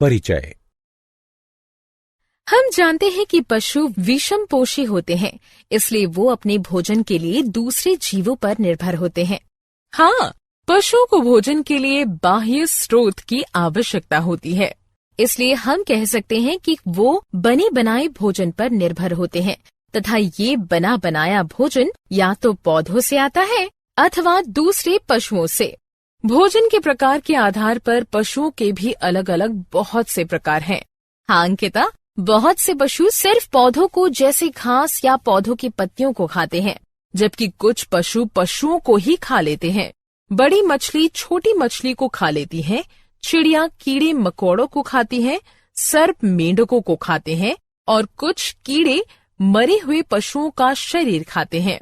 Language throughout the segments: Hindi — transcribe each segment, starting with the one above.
परिचय। हम जानते हैं कि पशु विषमपोषी होते हैं, इसलिए वो अपने भोजन के लिए दूसरे जीवों पर निर्भर होते हैं। हाँ, पशुओं को भोजन के लिए बाह्य स्रोत की आवश्यकता होती है, इसलिए हम कह सकते हैं कि वो बने बनाए भोजन पर निर्भर होते हैं तथा ये बना बनाया भोजन या तो पौधों से आता है अथवा दूसरे पशुओं से। भोजन के प्रकार के आधार पर पशुओं के भी अलग अलग बहुत से प्रकार हैं। हाँ अंकिता, बहुत से पशु सिर्फ पौधों को जैसे घास या पौधों की पत्तियों को खाते हैं, जबकि कुछ पशु पशुओं को ही खा लेते हैं। बड़ी मछली छोटी मछली को खा लेती है, चिड़िया कीड़े मकोड़ों को खाती है, सर्प मेंढकों को खाते हैं और कुछ कीड़े मरे हुए पशुओं का शरीर खाते हैं।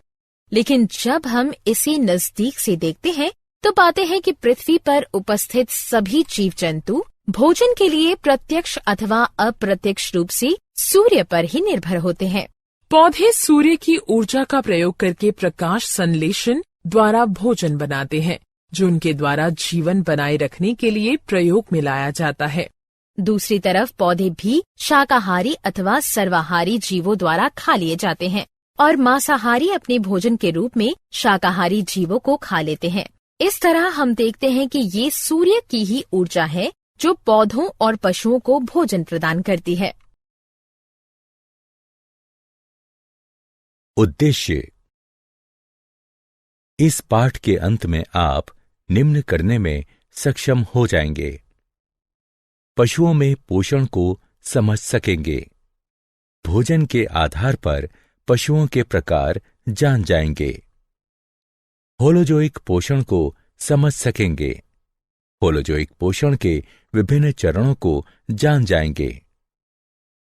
लेकिन जब हम इसे नजदीक से देखते हैं तो पाते हैं कि पृथ्वी पर उपस्थित सभी जीव जंतु भोजन के लिए प्रत्यक्ष अथवा अप्रत्यक्ष रूप से सूर्य पर ही निर्भर होते हैं। पौधे सूर्य की ऊर्जा का प्रयोग करके प्रकाश संश्लेषण द्वारा भोजन बनाते हैं, जो उनके द्वारा जीवन बनाए रखने के लिए प्रयोग में लाया जाता है। दूसरी तरफ पौधे भी शाकाहारी अथवा सर्वाहारी जीवों द्वारा खा लिए जाते हैं और मांसाहारी अपने भोजन के रूप में शाकाहारी जीवों को खा लेते हैं। इस तरह हम देखते हैं कि ये सूर्य की ही ऊर्जा है जो पौधों और पशुओं को भोजन प्रदान करती है। उद्देश्य। इस पाठ के अंत में आप निम्न करने में सक्षम हो जाएंगे। पशुओं में पोषण को समझ सकेंगे। भोजन के आधार पर पशुओं के प्रकार जान जाएंगे। होलोजोइक पोषण को समझ सकेंगे। होलोजोइक पोषण के विभिन्न चरणों को जान जाएंगे।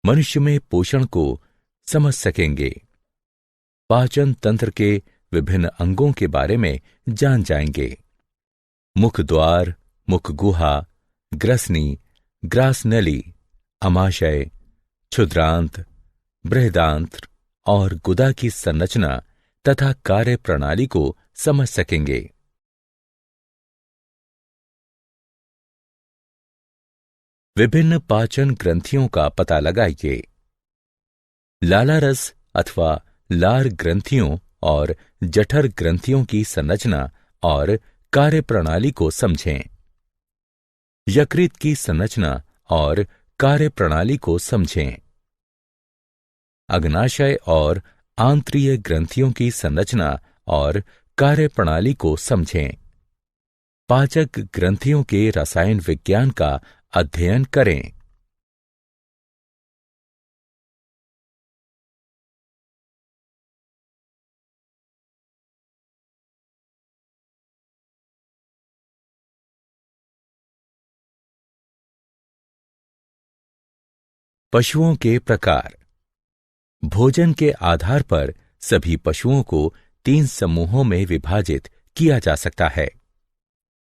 मनुष्य में पोषण को समझ सकेंगे। पाचन तंत्र के विभिन्न अंगों के बारे में जान जाएंगे। मुख द्वार, मुख गुहा, ग्रसनी, ग्रासनली, अमाशय, क्षुद्रांत, बृहदांत्र और गुदा की संरचना तथा कार्य प्रणाली को समझ सकेंगे। विभिन्न पाचन ग्रंथियों का पता लगाइए। लालारस अथवा लार ग्रंथियों और जठर ग्रंथियों की संरचना और कार्य प्रणाली को समझें। यकृत की संरचना और कार्य प्रणाली को समझें। अग्नाशय और आंत्रीय ग्रंथियों की संरचना और कार्य प्रणाली को समझें। पाचक ग्रंथियों के रसायन विज्ञान का अध्ययन करें। पशुओं के प्रकार। भोजन के आधार पर सभी पशुओं को 3 समूहों में विभाजित किया जा सकता है: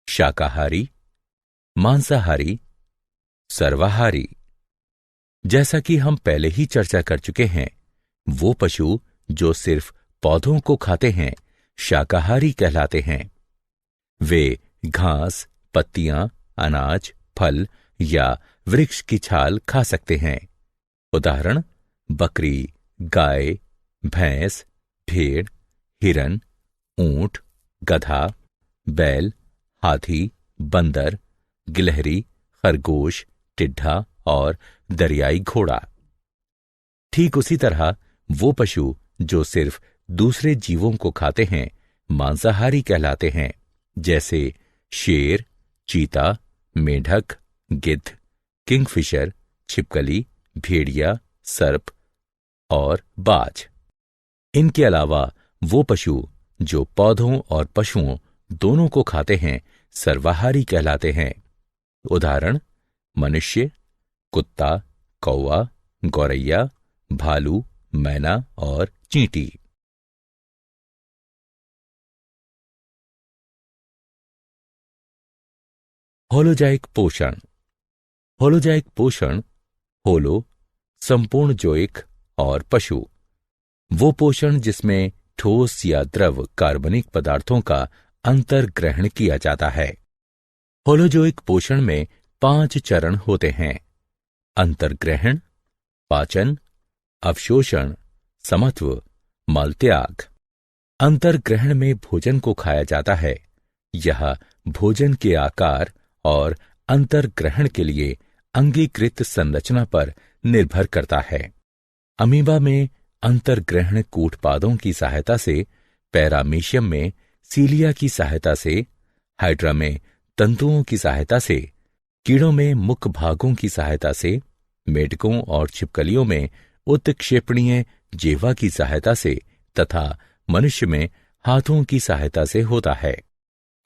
शाकाहारी, मांसाहारी, सर्वाहारी। जैसा कि हम पहले ही चर्चा कर चुके हैं, वो पशु जो सिर्फ पौधों को खाते हैं शाकाहारी कहलाते हैं। वे घास, पत्तियां, अनाज, फल या वृक्ष की छाल खा सकते हैं। उदाहरण: बकरी, गाय, भैंस, भेड़, हिरन, ऊंट, गधा, बैल, हाथी, बंदर, गिलहरी, खरगोश, टिड्ढा और दरियाई घोड़ा। ठीक उसी तरह वो पशु जो सिर्फ दूसरे जीवों को खाते हैं मांसाहारी कहलाते हैं, जैसे शेर, चीता, मेढक, गिद्ध, किंगफिशर, छिपकली, भेड़िया, सर्प और बाज। इनके अलावा वो पशु जो पौधों और पशुओं दोनों को खाते हैं सर्वाहारी कहलाते हैं। उदाहरण: मनुष्य, कुत्ता, कौवा, गौरैया, भालू, मैना और चींटी। होलोजाइक पोषण। होलोजाइक पोषण, होलो संपूर्ण जोइक और पशु, वो पोषण जिसमें ठोस या द्रव कार्बनिक पदार्थों का अंतर्ग्रहण किया जाता है। होलोजोइक पोषण में 5 चरण होते हैं: अंतर्ग्रहण, पाचन, अवशोषण, समत्व, मलत्याग। अंतर्ग्रहण में भोजन को खाया जाता है। यह भोजन के आकार और अंतर्ग्रहण के लिए अंगीकृत संरचना पर निर्भर करता है। अमीबा में अंतर्ग्रहण कूटपादों की सहायता से, पैरामीशियम में सीलिया की सहायता से, हाइड्रा में तंतुओं की सहायता से, कीड़ों में मुख भागों की सहायता से, मेढकों और छिपकलियों में उत्क्षेपणीय जेवा की सहायता से तथा मनुष्य में हाथों की सहायता से होता है।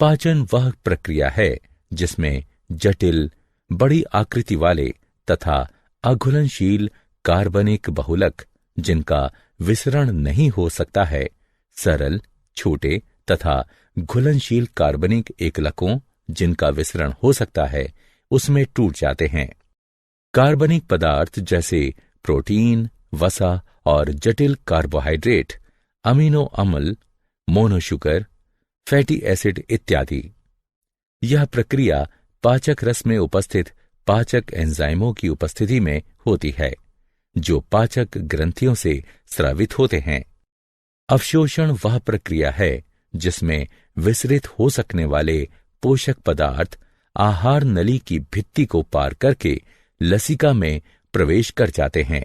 पाचन वह प्रक्रिया है जिसमें जटिल, बड़ी आकृति वाले तथा अघुलनशील कार्बनिक बहुलक, जिनका विसरण नहीं हो सकता है, सरल, छोटे तथा घुलनशील कार्बनिक एकलकों, जिनका विसरण हो सकता है, उसमें टूट जाते हैं। कार्बनिक पदार्थ जैसे प्रोटीन, वसा और जटिल कार्बोहाइड्रेट, अमीनो अम्ल, मोनोशुगर, फैटी एसिड इत्यादि। यह प्रक्रिया पाचक रस में उपस्थित पाचक एंजाइमों की उपस्थिति में होती है, जो पाचक ग्रंथियों से स्रावित होते हैं। अवशोषण वह प्रक्रिया है जिसमें विसरित हो सकने वाले पोषक पदार्थ आहार नली की भित्ति को पार करके लसिका में प्रवेश कर जाते हैं।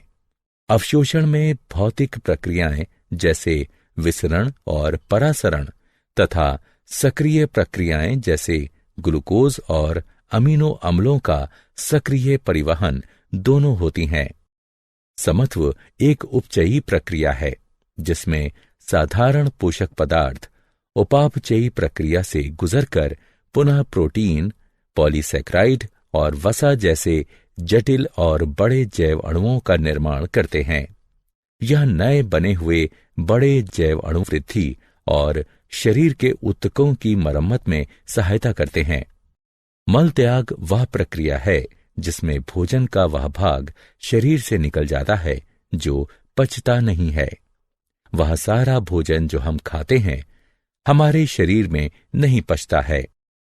अवशोषण में भौतिक प्रक्रियाएं जैसे विसरण और परासरण तथा सक्रिय प्रक्रियाएं जैसे ग्लूकोज और अमीनो अम्लों का सक्रिय परिवहन दोनों होती हैं। समत्व एक उपचयी प्रक्रिया है जिसमें साधारण पोषक पदार्थ उपापचयी प्रक्रिया से गुजरकर पुनः प्रोटीन, पॉलीसैकेराइड और वसा जैसे जटिल और बड़े जैव अणुओं का निर्माण करते हैं। यह नए बने हुए बड़े जैव अणु वृद्धि और शरीर के ऊतकों की मरम्मत में सहायता करते हैं। मल त्याग वह प्रक्रिया है जिसमें भोजन का वह भाग शरीर से निकल जाता है जो पचता नहीं है। वह सारा भोजन जो हम खाते हैं हमारे शरीर में नहीं पचता है।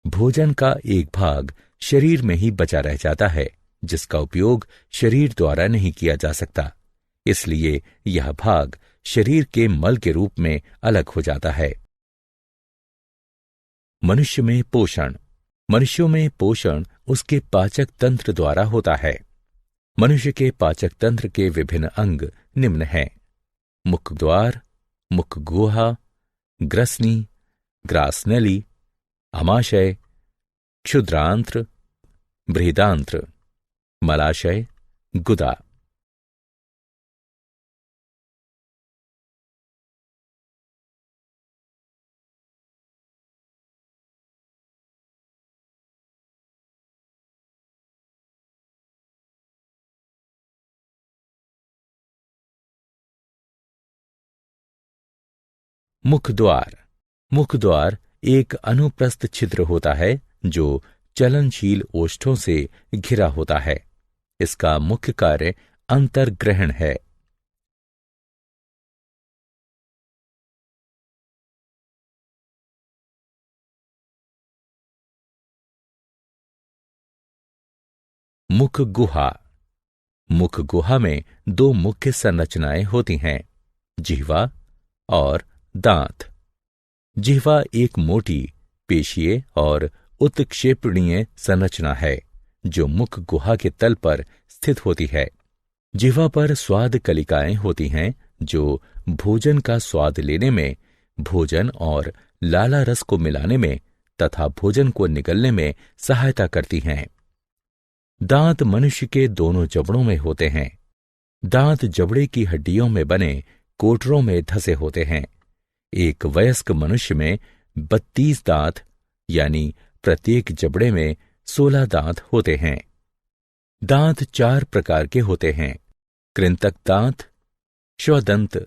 भोजन का एक भाग शरीर में ही बचा रह जाता है जिसका उपयोग शरीर द्वारा नहीं किया जा सकता, इसलिए यह भाग शरीर के मल के रूप में अलग हो जाता है। मनुष्य में पोषण। मनुष्यों में पोषण उसके पाचक तंत्र द्वारा होता है। मनुष्य के पाचक तंत्र के विभिन्न अंग निम्न हैं: मुख द्वार, मुख गुहा, ग्रसनी, ग्रासनली, आमाशय, क्षुद्रांत्र, बृहदांत्र, मलाशय, गुदा। मुख द्वार। मुख द्वार एक अनुप्रस्थ छिद्र होता है जो चलनशील ओष्ठों से घिरा होता है। इसका मुख्य कार्य अंतर्ग्रहण है। मुख गुहा। मुख गुहा में दो मुख्य संरचनाएं होती हैं, जिह्वा और दांत। जिह्वा एक मोटी, पेशीय और उत्क्षेपणीय संरचना है जो मुख गुहा के तल पर स्थित होती है। जिह्वा पर स्वाद कलिकाएं होती हैं जो भोजन का स्वाद लेने में, भोजन और लाला रस को मिलाने में तथा भोजन को निगलने में सहायता करती हैं। दांत मनुष्य के दोनों जबड़ों में होते हैं। दांत जबड़े की हड्डियों में बने कोटरों में धसे होते हैं। एक वयस्क मनुष्य में 32 दांत यानी प्रत्येक जबड़े में 16 दांत होते हैं। दांत 4 प्रकार के होते हैं: कृंतक दांत, श्वदंत,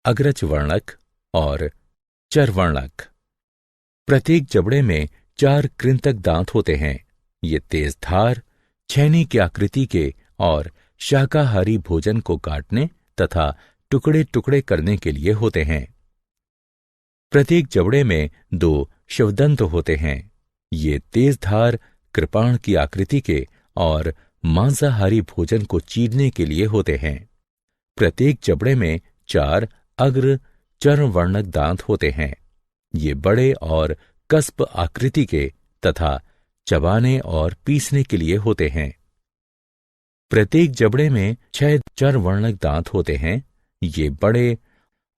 अग्रजवर्णक और चरवर्णक। प्रत्येक जबड़े में 4 कृंतक दांत होते हैं। ये तेज धार, छेनी की आकृति के और शाकाहारी भोजन को काटने तथा टुकड़े टुकड़े करने के लिए होते हैं। प्रत्येक जबड़े में 2 शिवदंत होते हैं। ये तेज धार, कृपाण की आकृति के और मांसाहारी भोजन को चीरने के लिए होते हैं। प्रत्येक जबड़े में 4 अग्र चर्मवर्णक दांत होते हैं। ये बड़े और कस्प आकृति के तथा चबाने और पीसने के लिए होते हैं। प्रत्येक जबड़े में 6 चर्मवर्णक दांत होते हैं। ये बड़े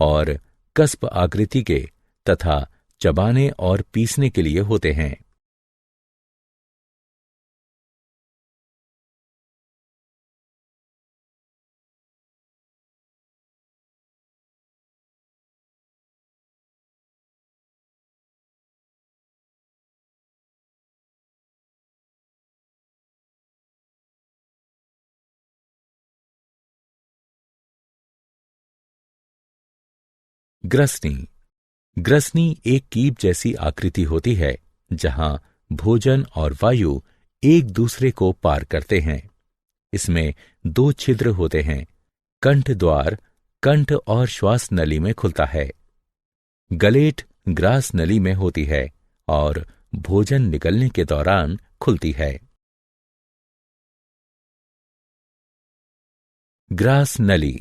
और कस्प आकृति के तथा चबाने और पीसने के लिए होते हैं। ग्रसनी। ग्रसनी एक कीप जैसी आकृति होती है जहां भोजन और वायु एक दूसरे को पार करते हैं। इसमें 2 छिद्र होते हैं। कंठ द्वार कंठ और श्वास नली में खुलता है। गलेट ग्रास नली में होती है और भोजन निकलने के दौरान खुलती है। ग्रास नली।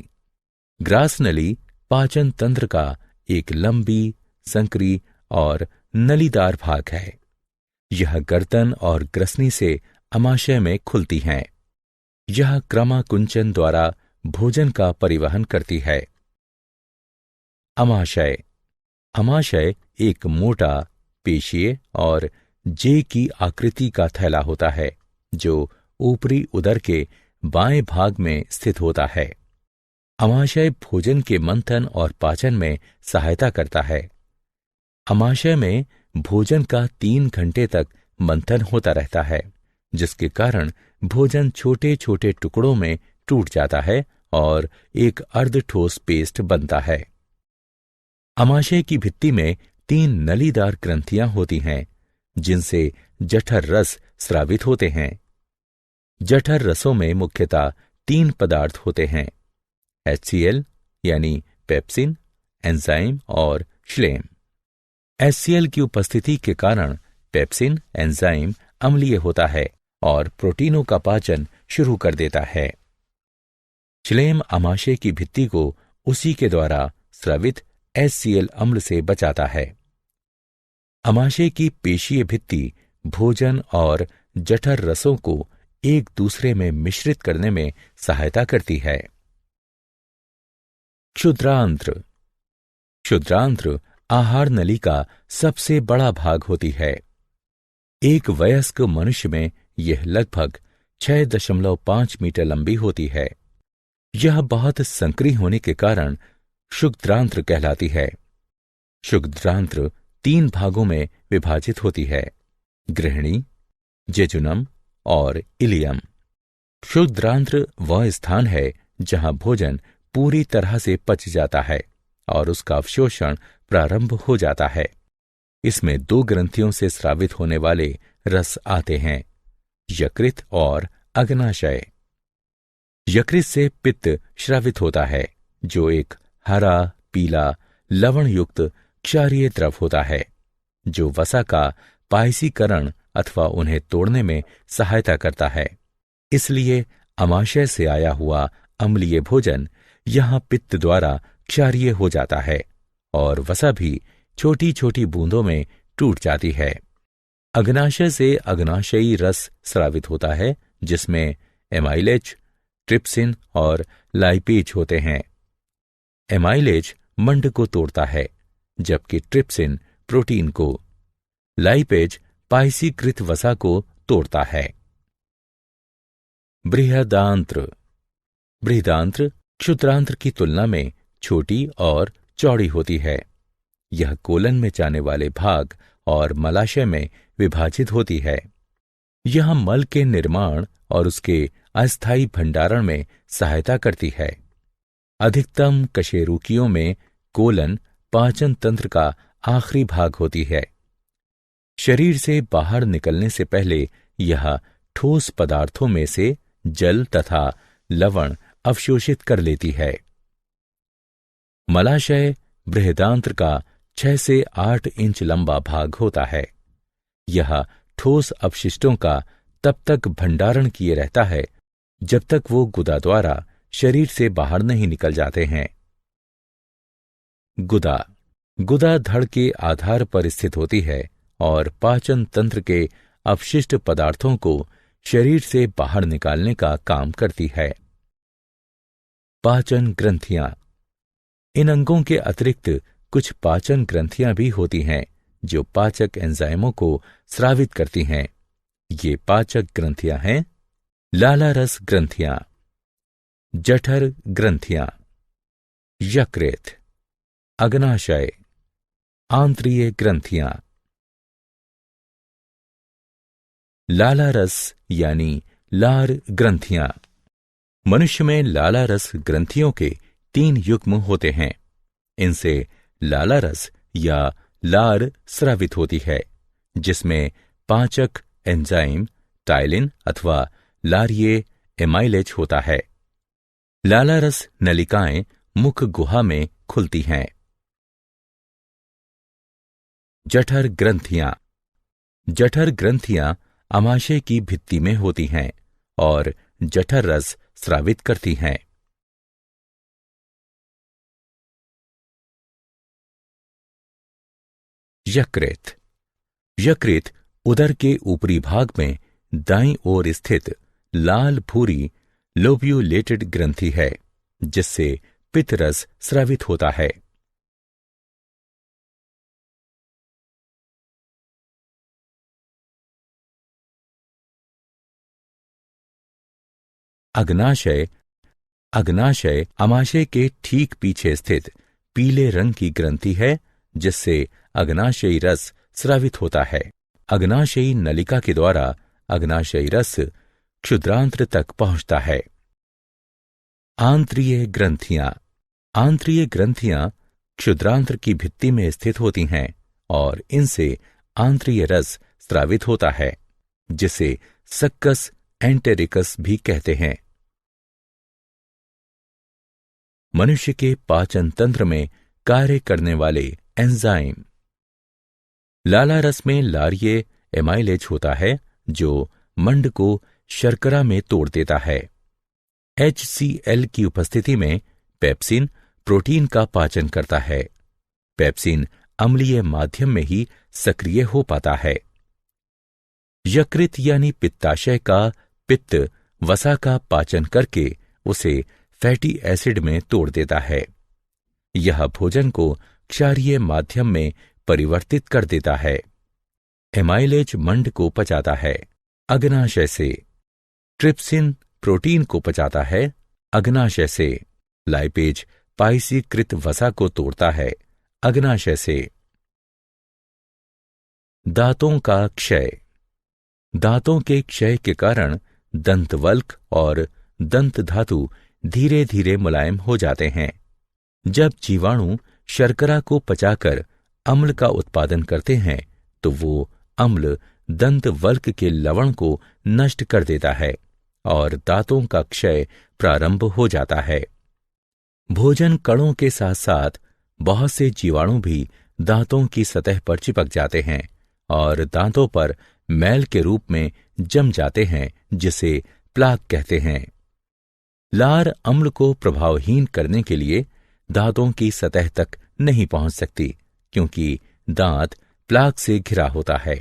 ग्रास नली पाचन तंत्र का एक लंबी, संकरी और नलीदार भाग है। यह गर्दन और ग्रसनी से अमाशय में खुलती हैं। यह क्रमाकुंचन द्वारा भोजन का परिवहन करती है। अमाशय। अमाशय एक मोटा, पेशीय और जे की आकृति का थैला होता है जो ऊपरी उदर के बाएं भाग में स्थित होता है। अमाशय भोजन के मंथन और पाचन में सहायता करता है। अमाशय में भोजन का 3 घंटे तक मंथन होता रहता है, जिसके कारण भोजन छोटे छोटे टुकड़ों में टूट जाता है और एक अर्धठोस पेस्ट बनता है। अमाशय की भित्ति में 3 नलीदार ग्रंथियां होती हैं, जिनसे जठर रस स्रावित होते हैं। जठर रसों में मुख्यतः 3 पदार्थ होते हैं: HCl यानी पेप्सिन, एंजाइम और श्लेम। HCl की उपस्थिति के कारण पेप्सिन एंजाइम अम्लीय होता है और प्रोटीनों का पाचन शुरू कर देता है। श्लेम अमाशय की भित्ति को उसी के द्वारा स्रावित HCl अम्ल से बचाता है। अमाशय की पेशीय भित्ति भोजन और जठर रसों को एक दूसरे में मिश्रित करने में सहायता करती है। क्षुद्रांत्र। क्षुद्रांत्र आहार नली का सबसे बड़ा भाग होती है। एक वयस्क मनुष्य में यह लगभग 6.5 मीटर लंबी होती है। यह बहुत संकरी होने के कारण क्षुद्रांत्र कहलाती है। क्षुद्रांत्र 3 भागों में विभाजित होती है: गृहिणी, जेजुनम और इलियम। क्षुद्रांत्र वह स्थान है जहां भोजन पूरी तरह से पच जाता है और उसका अवशोषण प्रारंभ हो जाता है। इसमें 2 ग्रंथियों से स्रावित होने वाले रस आते हैं: यकृत और अग्नाशय। यकृत से पित्त स्रावित होता है, जो एक हरा पीला लवण युक्त क्षारीय द्रव होता है, जो वसा का पायसीकरण अथवा उन्हें तोड़ने में सहायता करता है। इसलिए अमाशय से आया हुआ अम्लीय भोजन यहां पित्त द्वारा क्षारीय हो जाता है और वसा भी छोटी छोटी बूंदों में टूट जाती है। अग्नाशय से अग्नाशयी रस स्रावित होता है, जिसमें एमाइलेज, ट्रिप्सिन और लाइपेज होते हैं। एमाइलेज मंड को तोड़ता है, जबकि ट्रिप्सिन प्रोटीन को, लाइपेज पायसीकृत वसा को तोड़ता है। बृहदांत्र। बृहदांत्र क्षुद्रांत्र की तुलना में छोटी और चौड़ी होती है। यह कोलन में जाने वाले भाग और मलाशय में विभाजित होती है। यह मल के निर्माण और उसके अस्थायी भंडारण में सहायता करती है। अधिकतम कशेरुकियों में कोलन पाचन तंत्र का आखिरी भाग होती है। शरीर से बाहर निकलने से पहले यह ठोस पदार्थों में से जल तथा लवण अवशोषित कर लेती है। मलाशय बृहदांत्र का 6 से 8 इंच लंबा भाग होता है। यह ठोस अपशिष्टों का तब तक भंडारण किए रहता है जब तक वो गुदा द्वारा शरीर से बाहर नहीं निकल जाते हैं। गुदा गुदा धड़ के आधार पर स्थित होती है और पाचन तंत्र के अपशिष्ट पदार्थों को शरीर से बाहर निकालने का काम करती है। पाचन ग्रंथियां। इन अंगों के अतिरिक्त कुछ पाचन ग्रंथियां भी होती हैं जो पाचक एंजाइमों को स्रावित करती हैं। ये पाचक ग्रंथियां हैं लाला रस ग्रंथियां, जठर ग्रंथियां, यकृत, अग्नाशय, आंत्रीय ग्रंथियां। लाला रस यानी लार ग्रंथियां। मनुष्य में लाला रस ग्रंथियों के 3 युग्म होते हैं। इनसे लाला रस या लार स्रावित होती है, जिसमें पाचक एंजाइम टाइलिन अथवा लारिये एमाइलेज होता है। लाला रस नलिकाएं मुख गुहा में खुलती हैं। जठर ग्रंथियां। जठर ग्रंथियां अमाशय की भित्ति में होती हैं और जठर रस स्रावित करती हैं। यकृत। यकृत उदर के ऊपरी भाग में दाईं ओर स्थित लाल भूरी लोब्यूलेटेड ग्रंथि है, जिससे पित्त रस स्रावित होता है। अग्नाशय। अग्नाशय अमाशय के ठीक पीछे स्थित पीले रंग की ग्रंथि है, जिससे अग्नाशयी रस स्रावित होता है। अग्नाशयी नलिका के द्वारा अग्नाशयी रस क्षुद्रांत्र तक पहुंचता है। आंत्रीय ग्रंथियां। आंत्रीय ग्रंथियां क्षुद्रांत्र की भित्ति में स्थित होती हैं और इनसे आंत्रीय रस स्रावित होता है, जिसे सक्कस एंटेरिकस भी कहते हैं। मनुष्य के पाचन तंत्र में कार्य करने वाले एंजाइम। लाला रस में लारिये एमाइलेज होता है, जो मंड को शर्करा में तोड़ देता है। HCl की उपस्थिति में पेप्सिन प्रोटीन का पाचन करता है। पेप्सिन अम्लीय माध्यम में ही सक्रिय हो पाता है। यकृत यानी पित्ताशय का पित्त वसा का पाचन करके उसे फैटी एसिड में तोड़ देता है। यह भोजन को क्षारीय माध्यम में परिवर्तित कर देता है। एमाइलेज मंड को पचाता है। अग्नाशय से ट्रिप्सिन प्रोटीन को पचाता है। अग्नाशय से लाइपेज पाइसीकृत वसा को तोड़ता है। अग्नाशय से दांतों का क्षय। दांतों के क्षय के कारण दंतवल्क और दंत धातु धीरे धीरे मुलायम हो जाते हैं। जब जीवाणु शर्करा को पचाकर अम्ल का उत्पादन करते हैं तो वो अम्ल दंतवल्क के लवण को नष्ट कर देता है और दांतों का क्षय प्रारंभ हो जाता है। भोजन कणों के साथ साथ बहुत से जीवाणु भी दांतों की सतह पर चिपक जाते हैं और दांतों पर मैल के रूप में जम जाते हैं, जिसे प्लाक कहते हैं। लार अम्ल को प्रभावहीन करने के लिए दांतों की सतह तक नहीं पहुंच सकती, क्योंकि दांत प्लाक से घिरा होता है।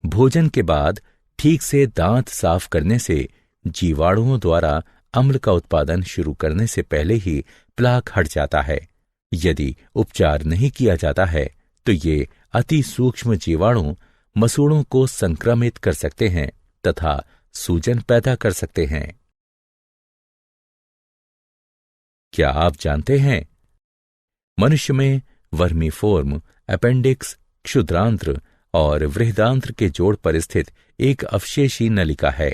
भोजन के बाद ठीक से दांत साफ करने से जीवाणुओं द्वारा अम्ल का उत्पादन शुरू करने से पहले ही प्लाक हट जाता है। यदि उपचार नहीं किया जाता है तो ये अति सूक्ष्म जीवाणु मसूड़ों को संक्रमित कर सकते हैं तथा सूजन पैदा कर सकते हैं। क्या आप जानते हैं, मनुष्य में वर्मीफोर्म, अपेंडिक्स, क्षुद्रांत्र और वृहदांत्र के जोड़ पर स्थित एक अवशेषी नलिका है।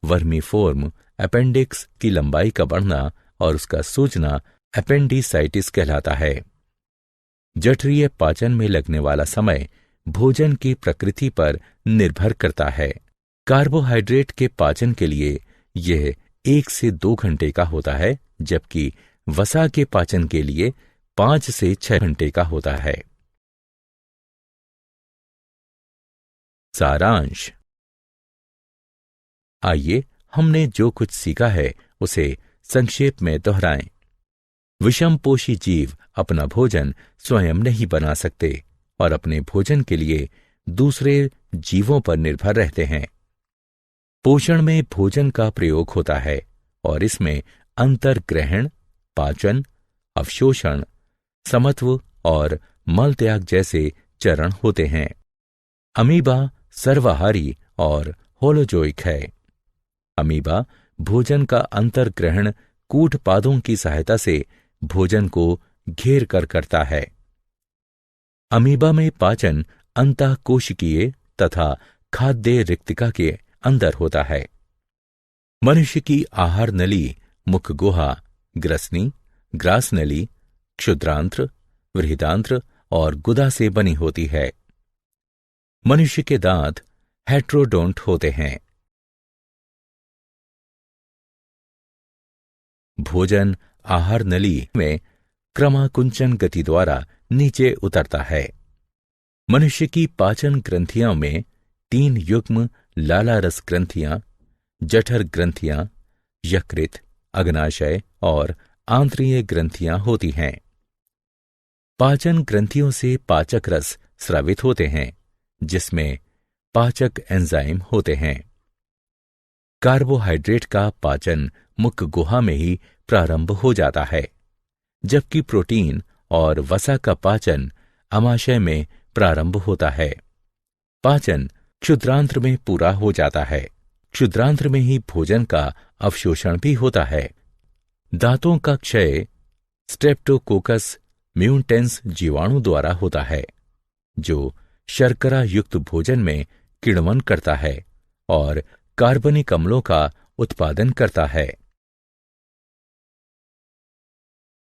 वर्मीफोर्म अपेंडिक्स की लंबाई का बढ़ना और उसका सूजना अपेंडिसाइटिस कहलाता है। जठरीय पाचन में लगने वाला समय भोजन की प्रकृति पर निर्भर करता है। कार्बोहाइड्रेट के पाचन के लिए यह 1 से 2 घंटे का होता है, जबकि वसा के पाचन के लिए 5 से 6 घंटे का होता है। सारांश। आइए हमने जो कुछ सीखा है उसे संक्षेप में दोहराएं। विषमपोषी जीव अपना भोजन स्वयं नहीं बना सकते और अपने भोजन के लिए दूसरे जीवों पर निर्भर रहते हैं। पोषण में भोजन का प्रयोग होता है और इसमें अंतर्ग्रहण, पाचन, अवशोषण, समत्व और मल त्याग जैसे चरण होते हैं। अमीबा सर्वाहारी और होलोजोइक है। अमीबा भोजन का अंतर्ग्रहण कूटपादों की सहायता से भोजन को घेर कर करता है। अमीबा में पाचन अंतःकोशिकीय तथा खाद्य रिक्तिका के अंदर होता है। मनुष्य की आहार नली मुख गुहा, ग्रसनी, ग्रास नली, क्षुद्रांत्र, वृहदांत्र और गुदा से बनी होती है। मनुष्य के दांत हेट्रोडोंट होते हैं। भोजन आहार नली में क्रमाकुंचन गति द्वारा नीचे उतरता है। मनुष्य की पाचन ग्रंथियों में 3 युग्म लाला रस ग्रंथियां, जठर ग्रंथियां, यकृत, अग्नाशय और आंत्रीय ग्रंथियां होती हैं। पाचन ग्रंथियों से पाचक रस स्रावित होते हैं, जिसमें पाचक एंजाइम होते हैं। कार्बोहाइड्रेट का पाचन मुख गुहा में ही प्रारंभ हो जाता है, जबकि प्रोटीन और वसा का पाचन अमाशय में प्रारंभ होता है। पाचन क्षुद्रांत्र में पूरा हो जाता है। क्षुद्रांत्र में ही भोजन का अवशोषण भी होता है। दांतों का क्षय स्ट्रेप्टोकोकस म्यूटेंस जीवाणु द्वारा होता है, जो शर्करा युक्त भोजन में किण्वन करता है और कार्बनिक अम्लों का उत्पादन करता है।